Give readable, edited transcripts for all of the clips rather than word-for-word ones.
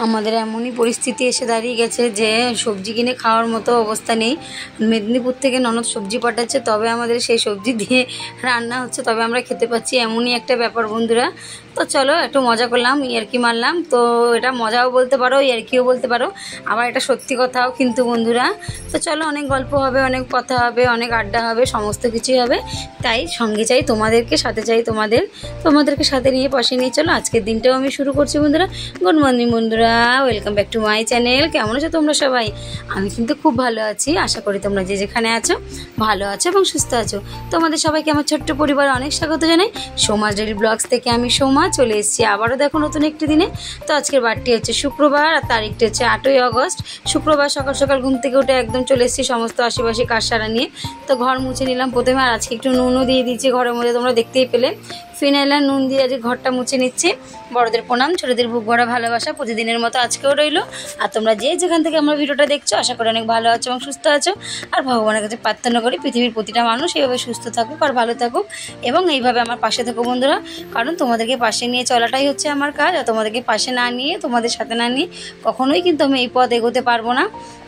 আমাদের এমনই পরিস্থিতি এসে দাঁড়িয়ে গেছে যে সবজি কিনে খাওয়ার মতো অবস্থা নেই। মেদিনীপুর থেকে ননদ সবজি পাঠাচ্ছে, তবে আমাদের সেই সবজি দিয়ে রান্না হচ্ছে, তবে আমরা খেতে পাচ্ছি। এমনই একটা ব্যাপার বন্ধুরা। তো চলো একটু মজা করলাম, ইয়ার্কি মারলাম। তো এটা মজাও বলতে পারো, ইয়ার্কিও বলতে পারো, আবার এটা সত্যি কথাও কিন্তু বন্ধুরা। তো চলো, অনেক গল্প হবে, অনেক কথা হবে, অনেক আড্ডা হবে, সমস্ত কিছুই হবে। তাই সঙ্গে চাই তোমাদেরকে, সাথে চাই তোমাদেরকে সাথে নিয়ে পাশে নিয়ে চলো। আজকের দিনটাও আমি শুরু করছি বন্ধুরা। গুড মর্নিং বন্ধুরা, welcome back to my channel. কেমন আছো তোমরা সবাই? আমি কিন্তু খুব ভালো আছি, আশা করি তোমরা যে যেখানে আছো ভালো আছো এবং সুস্থ আছো। তোমাদের সবাইকে আমার ছোট্ট পরিবারে অনেক স্বাগত জানাই। সোমাস ডেইলি ব্লগস থেকে আমি সোমা চলে এসেছি আবারও দেখো নতুন একটি দিনে। তো আজকের বারটি হচ্ছে শুক্রবার আর তারিখটি হচ্ছে 8ই আগস্ট। শুক্রবার সকাল সকাল ঘুম থেকে উঠে একদম চলে এসেছি সমস্ত আশেপাশে কাজ সারা নিয়ে। তো ঘর মুছে নিলাম প্রথমে, আর আজকে একটু নুনও দিয়ে দিয়েছি ঘরের মধ্যে, তোমরা দেখতেই পেলে। ফিনাইল আর নুন দিয়ে আজকে ঘরটা মুছে নিচ্ছি। বড়দের প্রণাম, ছোটদের বুক ভরা ভালোবাসা প্রতিদিনের মতো আজকেও রইলো। আর তোমরা যে যেখান থেকে আমার ভিডিওটা দেখছো আশা করি অনেক ভালো আছো এবং সুস্থ আছো। আর ভগবানের কাছে প্রার্থনা করি পৃথিবীর প্রতিটা মানুষ এইভাবে সুস্থ থাকুক আর ভালো থাকুক এবং এইভাবে আমার পাশে থাকো বন্ধুরা। কারণ তোমাদেরকে পাশে নিয়ে চলাটাই হচ্ছে আমার কাজ। আর তোমাদেরকে পাশে না নিয়ে, তোমাদের সাথে না নিয়ে কখনোই কিন্তু আমি এই পথ এগোতে পারবো না।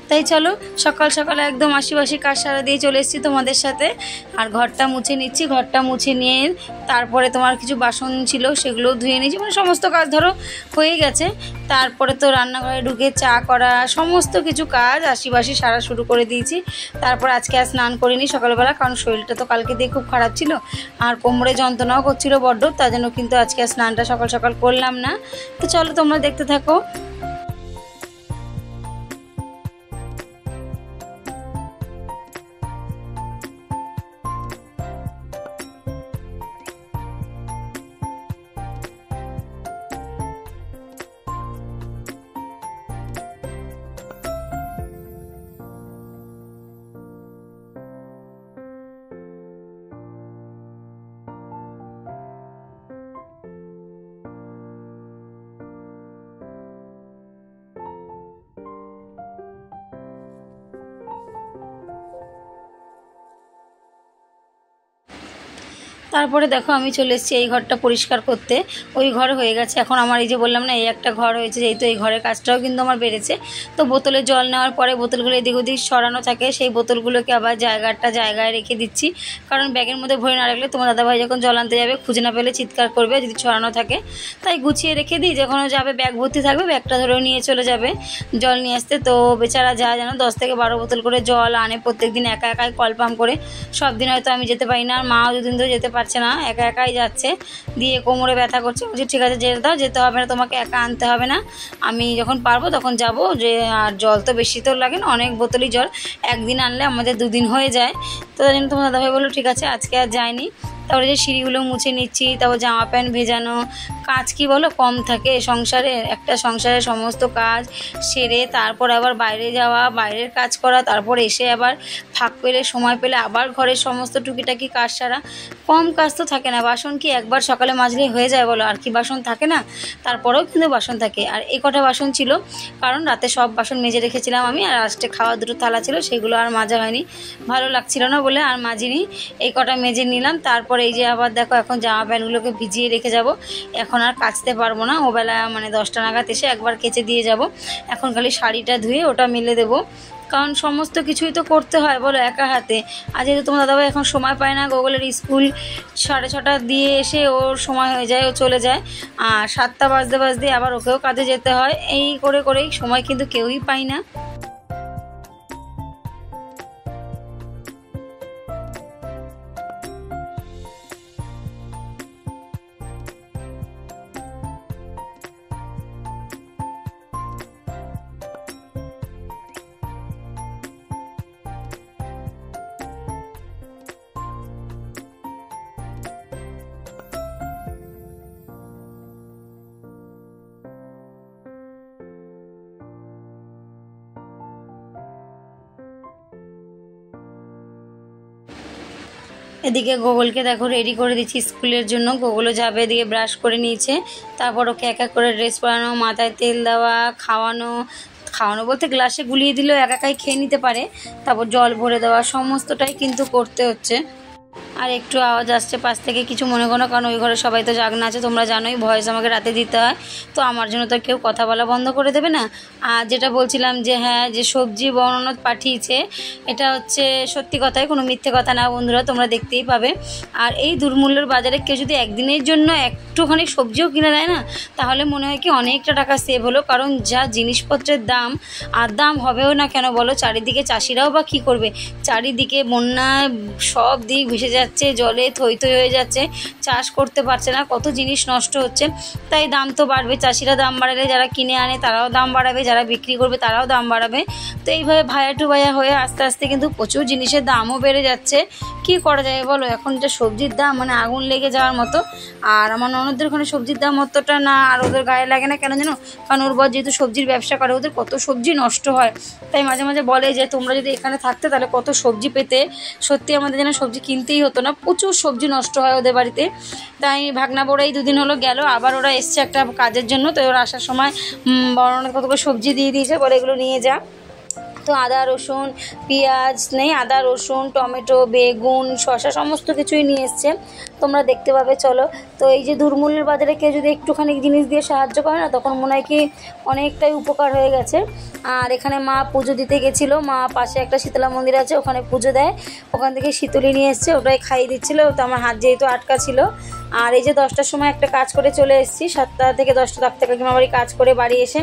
তাই চলো সকাল সকাল একদম আশিবাসি কাজ সারা দিয়ে চলে এসেছি তোমাদের সাথে। আর ঘরটা মুছে নিচ্ছি, ঘরটা মুছে নিয়ে তারপরে তোমার কিছু বাসন ছিল সেগুলোও ধুয়ে নিয়েছি, মানে সমস্ত কাজ ধরো হয়ে গেছে। তারপরে তো রান্নাঘরে ঢুকে চা করা সমস্ত কিছু কাজ আশিবাসি সারা শুরু করে দিয়েছি। তারপর আজকে আর স্নান করিনি সকালবেলা, কারণ শরীরটা তো কালকে দিয়ে খুব খারাপ ছিল আর কোমরে যন্ত্রণাও করছিল বড্ড, তার জন্য কিন্তু আজকে আর স্নানটা সকাল সকাল করলাম না। তো চলো তোমরা দেখতে থাকো। তারপরে দেখো আমি চলে এসেছি এই ঘরটা পরিষ্কার করতে। ওই ঘর হয়ে গেছে, এখন আমার এই যে বললাম না এই একটা ঘর হয়েছে, যেহেতু এই ঘরের কাজটাও কিন্তু আমার বেড়েছে। তো বোতলে জল নেওয়ার পরে বোতলগুলো এদিক ওদিক সরানো থাকে, সেই বোতলগুলোকে আবার জায়গায় রেখে দিচ্ছি। কারণ ব্যাগের মধ্যে ভরে না রাখলে তোমার দাদাভাই যখন জল আনতে যাবে খুঁজে না পেলে চিৎকার করবে যদি ছড়ানো থাকে। তাই গুছিয়ে রেখে দিই, যখন যাবে ব্যাগ ভর্তি থাকবে ব্যাগটা ধরেও নিয়ে চলে যাবে জল নিয়ে আসতে। তো বেচারা যা যেন 10 থেকে 12 বোতল করে জল আনে প্রত্যেকদিন, একা একাই কল পাম্প করে। সব দিন হয়তো আমি যেতে পারি না, আর মাও দুদিন ধরে যেতে পারছে না, একা একাই যাচ্ছে, দিয়ে কোমরে ব্যথা করছে। বলছি ঠিক আছে যেতে হবে না, তোমাকে একা আনতে হবে না, আমি যখন পারবো তখন যাব। যে আর জল তো বেশি তো লাগে না, অনেক বোতলই জল, একদিন আনলে আমাদের 2 দিন হয়ে যায়। তো তার জন্য তোমার দাদাভাই বললো ঠিক আছে আজকে আর যায়নি। তারপরে যে সিঁড়িগুলো মুছে নিচ্ছি, তারপর জামা প্যান্ট ভেজানো, কাজ কি বলো কম থাকে সংসারে। একটা সংসারের সমস্ত কাজ সেরে তারপর আবার বাইরে যাওয়া, বাইরের কাজ করা, তারপর এসে আবার ফাঁক পেলে সময় পেলে আবার ঘরের সমস্ত টুকিটাকি কাজ সারা। কম কাজ তো থাকে না। বাসন কি একবার সকালে মাজলে হয়ে যায় বলো? আর কি বাসন থাকে না? তারপরেও কিন্তু বাসন থাকে। আর এই কটা বাসন ছিল, কারণ রাতে সব বাসন মেজে রেখেছিলাম আমি, আর লাস্টে খাওয়া 2টো থালা ছিল সেগুলো আর মাজা হয়নি, ভালো লাগছিল না বলে আর মাজিনি। এই কটা মেজে নিলাম। তারপর এই যে আবার দেখো এখন জামা প্যান্টগুলোকে ভিজিয়ে রেখে যাব। এখন আর কাচতে পারবো না, ওবেলা মানে 10টা নাগাদ এসে একবার কেচে দিয়ে যাব। এখন খালি শাড়িটা ধুয়ে ওটা মেলে দেবো, কারণ সমস্ত কিছুই তো করতে হয় বলো একা হাতে। আর যেহেতু তোমার দাদাভাই এখন সময় পায় না, গোগলের স্কুল 6:30 দিয়ে এসে ওর সময় হয়ে যায়, ও চলে যায়। আর 7টা বাজতে আবার ওকেও কাজে যেতে হয়, এই করেই সময় কিন্তু কেউই পাই না। এদিকে গোগলকে দেখো রেডি করে দিচ্ছি স্কুলের জন্য। গোগলও যাবে, এদিকে ব্রাশ করে নিয়েছে। তারপর ওকে এক এক করে ড্রেস পরানো, মাথায় তেল দেওয়া, খাওয়ানো বলতে গ্লাসে গুলিয়ে দিলেও একাই খেয়ে নিতে পারে। তারপর জল ভরে দেওয়া, সমস্তটাই কিন্তু করতে হচ্ছে। আর একটু আওয়াজ আসছে পাশ থেকে, কিছু মনে করো, কারণ ওই ঘরে সবাই তো জাগনা আছে, তোমরা জানোই ভয়েস আমাকে রাতে দিতে হয়, তো আমার জন্য তো কেউ কথা বলা বন্ধ করে দেবে না। আর যেটা বলছিলাম যে হ্যাঁ, যে সবজি বর্ণনা পাঠিয়েছে, এটা হচ্ছে সত্যি কথাই, কোনো মিথ্যে কথা না বন্ধুরা, তোমরা দেখতেই পাবে। আর এই দুর্মূল্যের বাজারে কেউ যদি একদিনের জন্য একটুখানি সবজিও কিনে দেয় না, তাহলে মনে হয় কি অনেকটা টাকা সেভ হলো। কারণ যা জিনিসপত্রের দাম, আর দাম হবেও না কেন বলো, চারিদিকে চাষিরাও বা কী করবে, চারিদিকে বন্যায় সব দিক ভেসে যাচ্ছে, জলে থই থই হয়ে যাচ্ছে, চাষ করতে পারছে না, কত জিনিস নষ্ট হচ্ছে, তাই দাম তো বাড়বে। চাষিরা দাম বাড়ালে যারা কিনে আনে তারাও দাম বাড়াবে, যারা বিক্রি করবে তারাও দাম বাড়াবে। তো এইভাবে ভায়া টু ভায়া হয়ে আস্তে আস্তে কিন্তু প্রচুর জিনিসের দামও বেড়ে যাচ্ছে। কি করা যায় বলো, এখন যে সবজির দাম মানে আগুন লেগে যাওয়ার মতো। আর আমার ননদদের ওখানে সবজির দাম অতটা না, আর ওদের গায়ে লাগে না কেন জানো, কারণ ওর বর যেহেতু সবজির ব্যবসা করে, ওদের কত সবজি নষ্ট হয়, তাই মাঝে মাঝে বলে যে তোমরা যদি এখানে থাকতে তাহলে কত সবজি পেতে। সত্যি আমাদের যেন সবজি কিনতেই হতো না, প্রচুর সবজি নষ্ট হয় ওদের বাড়িতে। তাই ভাগনা বড়াই 2 দিন হলো গেল, আবার ওরা এসছে একটা কাজের জন্য, তো ওরা আসার সময় বড় কতগুলো সবজি দিয়ে দিয়েছে, বলে এগুলো নিয়ে যা। তো আদা রসুন পেঁয়াজ নেই, আদা রসুন টমেটো বেগুন শসা সমস্ত কিছুই নিয়ে এসছে, তোমরা দেখতে পাবে চলো। তো এই যে দুর্মূল্যের বাজারে কেউ যদি একটুখানি জিনিস দিয়ে সাহায্য করে না, তখন মনে হয় কি অনেকটাই উপকার হয়ে গেছে। আর এখানে মা পুজো দিতে গেছিলো, মা পাশে একটা শীতলা মন্দির আছে, ওখানে পুজো দেয়, ওখান থেকে শীতলি নিয়ে এসছে, ওটাই খাইয়ে দিচ্ছিলো, তো আমার হাত যেহেতু আটকা ছিল। আর এই যে 10টার সময় একটা কাজ করে চলে এসেছি, 7টা থেকে 10টা থাকতে কাকিমা বাড়ি কাজ করে বাড়ি এসে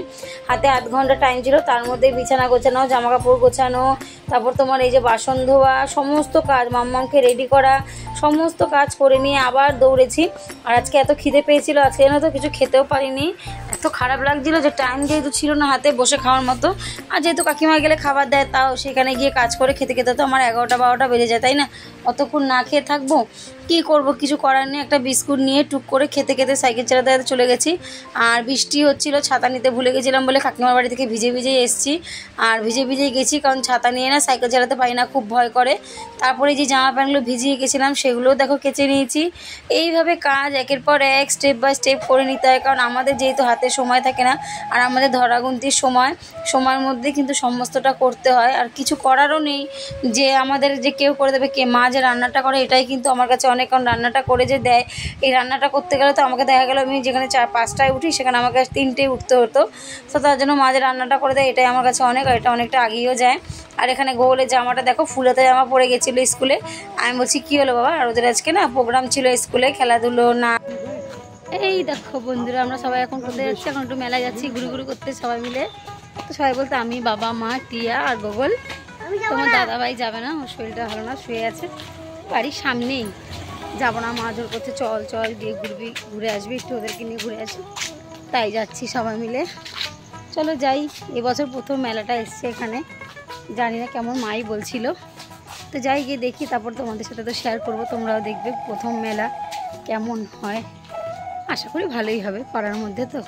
হাতে আধ ঘন্টা টাইম ছিল, তার মধ্যে বিছানা গোছানো, জামা কাপড় গোছানো, তারপর তোমার এই যে বাসন ধোয়া, সমস্ত কাজ, মাম্মামকে রেডি করা, সমস্ত কাজ করে নিয়ে আবার দৌড়েছি। আর আজকে এত খিদে পেয়েছিল, আজকে জানো তো কিছু খেতেও পারিনি, এত খারাপ লাগছিল যে টাইম যেহেতু ছিল না হাতে বসে খাওয়ার মতো। আর যেহেতু কাকিমা গেলে খাবার দেয়, তাও সেখানে গিয়ে কাজ করে খেতে খেতে তো আমার 11টা 12টা বেজে যায়, তাই না, অতক্ষণ না খেয়ে থাকবো, কী করবো, কিছু করার নেই। একটা বিস্কুট নিয়ে টুক করে খেতে খেতে সাইকেল চালাতে চলে গেছি। আর বৃষ্টি হচ্ছিল, ছাতা নিতে ভুলে গেছিলাম বলে কাকিমার বাড়ি থেকে ভিজে ভিজে এসেছি, আর ভিজে ভিজেই গেছি, কারণ ছাতা নিয়ে না সাইকেল চালাতে পারি না, খুব ভয় করে। তারপরে যে জামা প্যান্টগুলো ভিজিয়ে গেছিলাম সেগুলোও দেখো কেচে নিয়েছি। এইভাবে কাজ একের পর এক স্টেপ বাই স্টেপ করে নিতে হয়, কারণ আমাদের যেহেতু হাতে সময় থাকে না, আর আমাদের ধরাগুন্তির সময়ের মধ্যে কিন্তু সমস্তটা করতে হয়। আর কিছু করারও নেই যে আমাদের যে কেউ করে দেবে, কে মা যে রান্নাটা করে এটাই কিন্তু আমার কাছে অনেক, কারণ রান্নাটা করে যে দেয়, এই রান্নাটা করতে গেলে তো আমাকে দেখা গেল আমি যেখানে 4-5টায় উঠি সেখানে আমাকে 3টেয় উঠতে হতো, তো তার জন্য মা যে রান্নাটা করে দেয় এটাই আমার কাছে অনেক, আর এটা অনেকটা আগিয়েও যায়। আর এখানে গোলের জামাটা দেখো, ফুলেতে জামা পরে গেছিলো স্কুলে, আমি বলছি কী হলো বাবা, আর ওদের আজকে না প্রোগ্রাম ছিল স্কুলে, খেলাধুলো না। এই দেখো বন্ধুরা, আমরা সবাই এখন কোথায় যাচ্ছি, এখন একটু মেলায় যাচ্ছি ঘুরি ঘুরি করতে সবাই মিলে। তো সবাই বলতে আমি, বাবা, মা, টিয়া আর গোগল। তোমার দাদাভাই যাবে না, ওর শরীরটা ভালো না, শুয়ে আছে বাড়ির সামনেই, যাবো না, মা জোর করছে চল চল গিয়ে ঘুরবি, ঘুরে আসবি, একটু ওদেরকে নিয়ে ঘুরে আসি, তাই যাচ্ছি সবাই মিলে। চলো যাই, এবছর প্রথম মেলাটা এসছে এখানে, জানি না কেমন, মাই বলছিল, তো যাই গিয়ে দেখি, তারপর তোমাদের সাথে তো শেয়ার করবো, তোমরাও দেখবে প্রথম মেলা কেমন হয়। আশা করি ভালোই হবে, পাড়ার মধ্যে তো।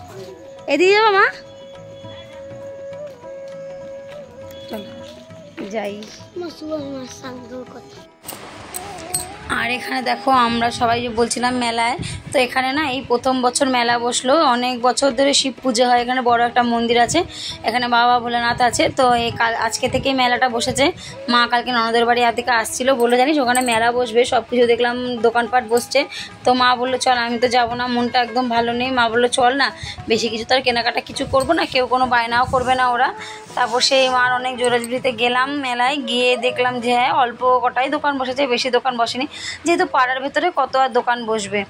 এদিকে যাবো মা, চলো যাই। আর এখানে দেখো আমরা সবাই যে বলছিলাম মেলায়, তো এখানে না এই প্রথম বছর মেলা বসলো, অনেক বছর ধরে শিব পুজো হয় এখানে, বড় একটা মন্দির আছে এখানে, বাবা ভোলেনাথ আছে। তো এই আজকে থেকেই মেলাটা বসেছে, মা কালকে ননদের বাড়ি থেকে আসছিলো, বলে জানিস ওখানে মেলা বসবে, সব কিছু দেখলাম দোকানপাট বসছে। তো মা বললো চল, আমি তো যাবো না, মনটা একদম ভালো নেই, মা বললো চল না, বেশি কিছু তো আর কেনাকাটা কিছু করবো না, কেউ কোনো বায়নাও করবে না ওরা। তারপর সেই মার অনেক জোরাজুরিতে গেলাম মেলায়, গিয়ে দেখলাম যে হ্যাঁ অল্প কটাই দোকান বসেছে, বেশি দোকান বসেনি, যেহেতু পাড়ার ভেতরে কত আর দোকান বসবে,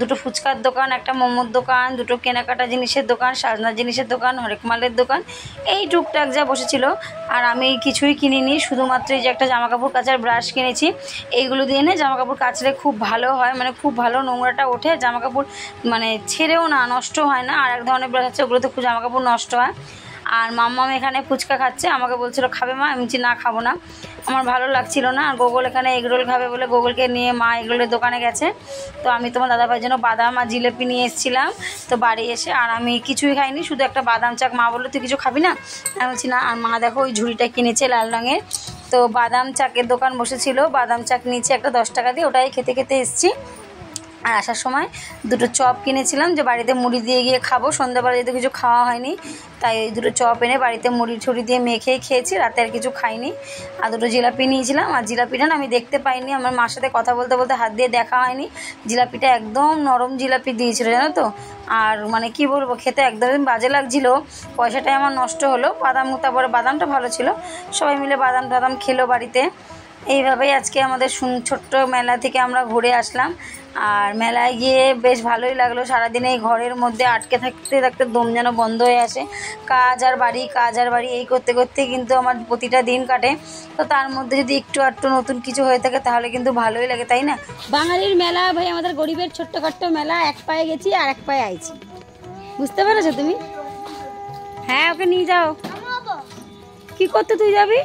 দুটো ফুচকার দোকান, একটা মোমোর দোকান, দুটো কেনাকাটা জিনিসের দোকান, সাজনার জিনিসের দোকান, হরেক মালের দোকান, এই টুকটাক যা বসেছিল। আর আমি কিছুই কিনিনি, শুধুমাত্র এই যে একটা জামাকাপড় কাচার ব্রাশ কিনেছি, এইগুলো দিয়ে না জামাকাপড় কাচলে খুব ভালো হয়, মানে খুব ভালো নোংরাটা ওঠে, জামাকাপড় মানে ছেড়েও না, নষ্ট হয় না। আর এক ধরনের ব্রাশ আছে, ওগুলোতে খুব জামাকাপড় নষ্ট হয়। আর মাম্মাম এখানে ফুচকা খাচ্ছে, আমাকে বলছিল খাবে মা, আমি বলছি না খাবো না, আমার ভালো লাগছিল না। আর গোগল এখানে এগরোল খাবে বলে গোগলকে নিয়ে মা এগরোলের দোকানে গেছে। তো আমি তোমার দাদাভাইয়ের জন্য বাদাম আর জিলেপি নিয়ে এসেছিলাম, তো বাড়ি এসে আর আমি কিছুই খাইনি, শুধু একটা বাদাম চাক, মা বললো তুই কিছু খাবি না, আমি বলছি না। আর মা দেখো ওই ঝুড়িটা কিনেছে লাল রঙের, তো বাদাম চাকের দোকান বসেছিল, বাদাম চাক নিচে একটা 10 টাকা দিয়ে, ওটাই খেতে খেতে এসেছি। আর আসার সময় দুটো চপ কিনেছিলাম যে বাড়িতে মুড়ি দিয়ে গিয়ে খাবো, সন্ধ্যাবেলা যেহেতু কিছু খাওয়া হয়নি তাই ওই দুটো চপ এনে বাড়িতে মুড়ি ঠুড়ি দিয়ে মেখে খেয়েছি, রাতে আর কিছু খাইনি। আর দুটো জিলাপি নিয়েছিলাম, আর জিলাপিটা না আমি দেখতে পাইনি, আমার মার সাথে কথা বলতে বলতে হাত দিয়ে দেখা হয়নি। জিলাপিটা একদম নরম জিলাপি দিয়েছিল জানো তো, আর মানে কি বলবো খেতে একদম বাজে লাগছিলো, পয়সাটাই আমার নষ্ট হলো। তারপরে বাদামটা ভালো ছিল, সবাই মিলে বাদাম খেলো বাড়িতে। এইভাবেই আজকে আমাদের ছোট্ট মেলা থেকে আমরা ঘুরে আসলাম। আর মেলায় গিয়ে বেশ ভালোই লাগলো, সারাদিন এই ঘরের মধ্যে আটকে থাকতে থাকতে দম যেন বন্ধ হয়ে আসে, কাজ আর বাড়ি এই করতে করতে কিন্তু আমার প্রতিটা দিন কাটে। তো তার মধ্যে যদি একটু নতুন কিছু হয়ে থাকে তাহলে কিন্তু ভালোই লাগে, তাই না? বাঙালির মেলা ভাই আমাদের গরিবের ছোট্টখাট্ট মেলা, এক পায়ে গেছি আর এক পায়ে আইছি, বুঝতে পেরেছো তুমি? হ্যাঁ ওকে নিয়ে যাও। কি করতে তুই যাবি?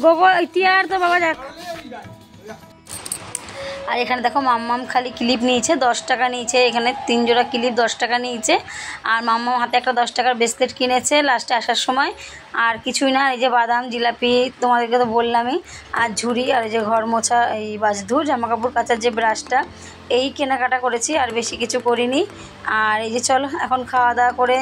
গোবর তিয়ার তো বাবা যাক। আর এখানে দেখো মাম্মাম খালি ক্লিপ নিয়েছে, 10 টাকা নিয়েছে, এখানে 3 জোড়া ক্লিপ 10 টাকা নিয়েছে। আর মাম্মাম হাতে একটা 10 টাকার ব্রেসলেট কিনেছে লাস্টে আসার সময়। আর কিছুই না, এই যে বাদাম জিলাপি তোমাদেরকে তো বললামই, আর ঝুড়ি, আর এই যে ঘর মোছা এই বাজধুর জামাকাপড় কাচার যে ব্রাশটা, এই কেনাকাটা করেছি, আর বেশি কিছু করিনি। আর এই যে চলো এখন খাওয়া দাওয়া করে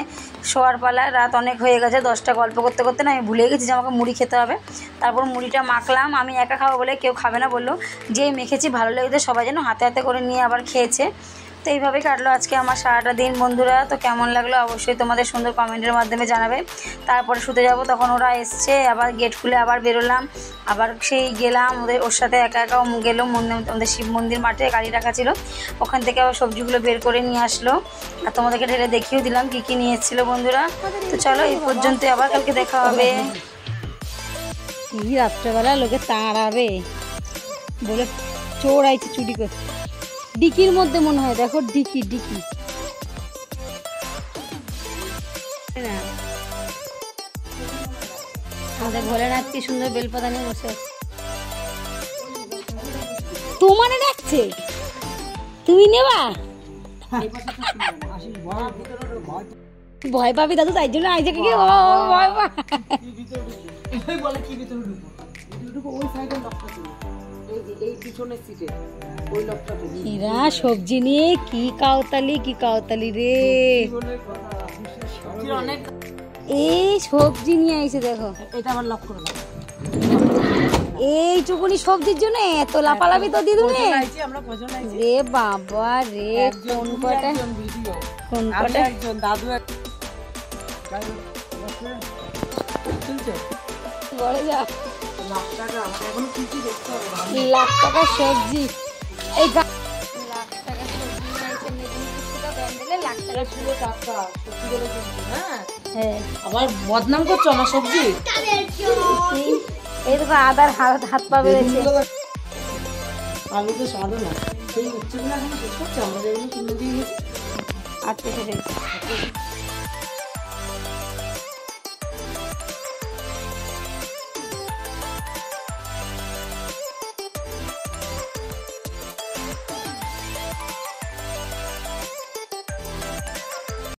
শোয়ার পালা, রাত অনেক হয়ে গেছে, 10টা গল্প করতে করতে না আমি ভুলে গেছি যে আমাকে মুড়ি খেতে হবে। তারপর মুড়িটা মাখলাম, আমি একা খাবো বলে কেউ খাবে না বললো, যে মেখেছি ভালো লেগেছে সবাই যেন হাতে হাতে করে নিয়ে আবার খেয়েছে। তো এইভাবেই কাটলো আজকে আমার সারাটা দিন বন্ধুরা। তো কেমন লাগলো অবশ্যই তোমাদের সুন্দর কমেন্টের মাধ্যমে জানাবে। তারপরে শুতে যাব, তখন ওরা এসছে, আবার গেট খুলে আবার বেরোলাম, আবার সেই গেলাম ওর সাথে একা গেলো আমাদের শিব মন্দির মাঠে গাড়ি রাখা ছিল, ওখান থেকে আবার সবজিগুলো বের করে নিয়ে আসলো, আর তোমাদেরকে ঢেলে দেখিয়েও দিলাম কী কী নিয়ে এসেছিলো বন্ধুরা। তো চলো এই পর্যন্ত, আবার কালকে দেখা হবে। রাত্রেবেলা লোকে তাড়াবে বলে চোর আইছে চুরি করতে, ডিকির মধ্যে মনে হয়, দেখো ডিকি আমাদের ভোলেনাথ কি সুন্দর বেলপাতা নিয়ে বসে আছে, তোমার ডাকছে, তুমি নেবা? ভয় পাবি দাদু, তাই জন্য আইজে কি ভয় পা সবজি নিয়ে কি কাউতালি রে, এই সবজি নিয়ে আইছে দেখো, এটা আবার লক করে দাও। এইটুকুনি সবজির জন্য এত লাপালাপি তো দিদু রে বাবা রে, কোন কটা দাদু লাখ টাকা সবজি, এই লাখ টাকা আবার বদনাম করছো আমার সবজি, এই দেখো আদার হাত পা বেড়েছে, আমি তো সাধু না, সেই উচ্চগুলো এখন শেষ করছে, আমরা যেগুলো কিনে দিয়ে গেছি আটকে